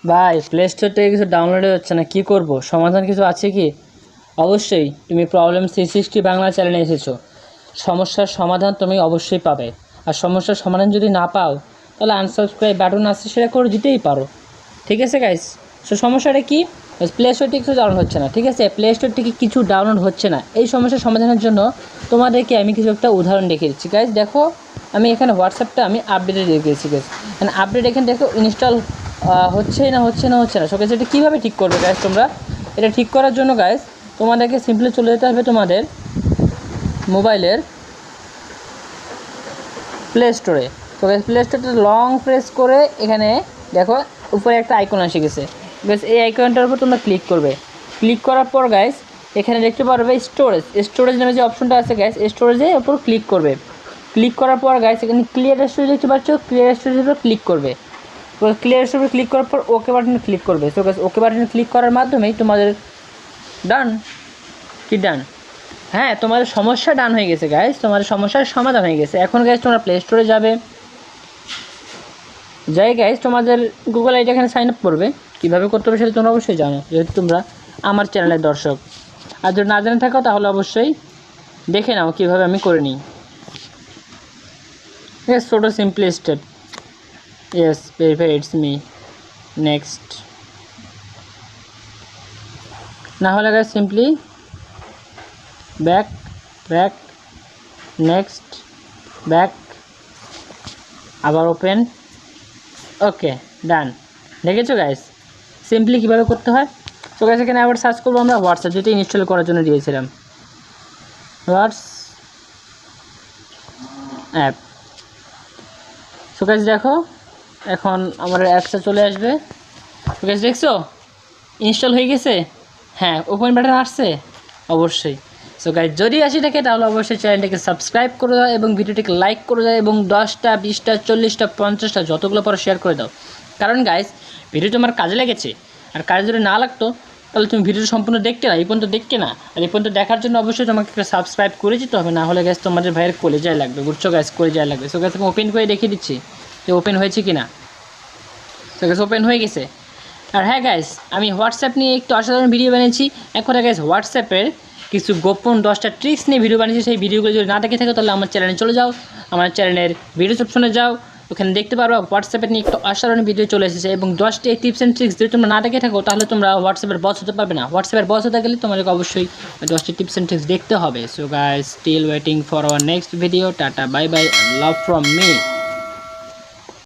ভাই play store থেকে কিছু ডাউনলোডই হচ্ছে না, কি করব? সমাধান কিছু আছে কি? অবশ্যই তুমি প্রবলেম 360 বাংলা চ্যানেলে এসেছো, সমস্যার সমাধান তুমি অবশ্যই পাবে। আর সমস্যার সমাধান যদি না পাও তাহলে আনসাবস্ক্রাইব বাটন আছে, সেটা করে দিতেই পারো। ঠিক আছে গাইস? সো সমস্যাটা কি? প্লে স্টোর থেকে কিছু ডাউনলোড হচ্ছে না, ঠিক আছে? প্লে স্টোর থেকে কিছু ডাউনলোড হচ্ছে না, এই সমস্যার সমাধানের জন্য তোমাদেরকে আমি কিছু একটা উদাহরণ দেখিয়ে দিচ্ছি। গাইস দেখো, আমি এখানে হোয়াটসঅ্যাপটা আমি আপডেটে রেখেছি গাইস। মানে আপডেট এখানে দেখো ইনস্টল হচ্ছেই না। সো গাইস এটা কীভাবে ঠিক করবে গাইস তোমরা? এটা ঠিক করার জন্য গাইস তোমাদেরকে সিম্পলি চলে যেতে হবে তোমাদের মোবাইলের প্লে স্টোরে। তো গাইস প্লে স্টোরটা লং প্রেস করে এখানে দেখো উপরে একটা আইকন এসে গেছে। গাইস এই আইকনটার উপর তোমরা ক্লিক করবে। ক্লিক করার পর গাইস এখানে দেখতে পারবে স্টোরেজ নামে যে অপশনটা আছে গাইস, স্টোরেজের উপর ক্লিক করবে। ক্লিক করার পর গাইস এখানে ক্লিয়ার স্টোরেজ দেখতে পাচ্ছ, ক্লিয়ার স্টোরেজের উপর ক্লিক করবে। তো ক্লিয়ার স্টোরেজে ক্লিক করার পর ওকে বাটনে ক্লিক করবে। তো গাইস ওকে বাটনে ক্লিক করার মাধ্যমেই তোমাদের ডান। কি ডান? হ্যাঁ, তোমাদের সমস্যা ডান হয়ে গেছে গাইস, তোমাদের সমস্যার সমাধান হয়ে গেছে। এখন গাইস তোমরা প্লে স্টোরে যাবে, যাই গাইস তোমাদের গুগল আইডি এখানে সাইন আপ করবে। কীভাবে করতে হবে সেটা তোমরা অবশ্যই জানো, যেহেতু তোমরা আমার চ্যানেলের দর্শক। আর যদি না জেনে থাকো তাহলে অবশ্যই দেখে নাও কীভাবে আমি করে নিই। ইয়েস, ছোটো simply step. Yes, verify it's me. Next. না হলে guys simply back, back, next, back, আবার ওপেন। ওকে, ডান। দেখেছো গাইস সিম্পলি কীভাবে করতে হয়? তো গাইস এখানে আবার সার্চ করবো আমরা হোয়াটসঅ্যাপ, যেটা ইনস্টল করার জন্য দিয়েছিলাম, হোয়াটসঅ্যাপ। সো গাইস দেখো এখন আমার অ্যাপসটা চলে আসবে। তো গাইস দেখছো ইনস্টল হয়ে গেছে? হ্যাঁ, ওপেন বাটন আসছে অবশ্যই। সো গাইস যদি আসি থাকে তাহলে অবশ্যই চ্যানেলটাকে সাবস্ক্রাইব করে দাও এবং ভিডিওটিকে লাইক করে দাও এবং 10টা 20টা 40টা 50টা যতগুলো পরে শেয়ার করে দাও। কারণ গাইস ভিডিও তোমার কাজে লেগেছে, আর কাজে যদি না লাগতো তাহলে তুমি ভিডিওটা সম্পূর্ণ দেখতে না, এই পর্যন্ত দেখতে না। আর এই পর্যন্ত দেখার জন্য অবশ্যই তোমাকে একটা সাবস্ক্রাইব করে যেতে হবে, না হলে গাইস তোমাদের ভাইয়ের কলেজায় লাগবে, বুঝছো গাইস? কলেজায় লাগবে। সো গাইস আমি ওপেন করে দেখিয়ে দিচ্ছি যে ওপেন হয়েছে কি না। সো গাইস ওপেন হয়ে গেছে। আর হ্যাঁ গাইস, আমি হোয়াটসঅ্যাপ নিয়ে একটু অসাধারণ ভিডিও বানিয়েছি। এখন গাইস হোয়াটসঅ্যাপের কিছু গোপন 10টা ট্রিক্স নিয়ে ভিডিও বানিয়েছি। সেই ভিডিওগুলো যদি না দেখে থাকো তাহলে আমার চ্যানেলে চলে যাও, আমার চ্যানেলের ভিডিও অপশনে যাও, ওখানে দেখতে পারবো হোয়াটসঅ্যাপের নিয়ে একটু অসাধারণ ভিডিও চলে এসেছে। এবং 10টি টিপস অ্যান্ড ট্রিক্স যদি তোমরা না দেখে থাকো তাহলে তোমরা হোয়াটসঅ্যাপের বস হতে পারবে না। হোয়াটসঅ্যাপের বস হতে গেলে তোমাদেরকে অবশ্যই 10টি টিপস অ্যান্ড ট্রিক্স দেখতে হবে। So guys, still waiting for our next video. Tata, bye bye, love from me.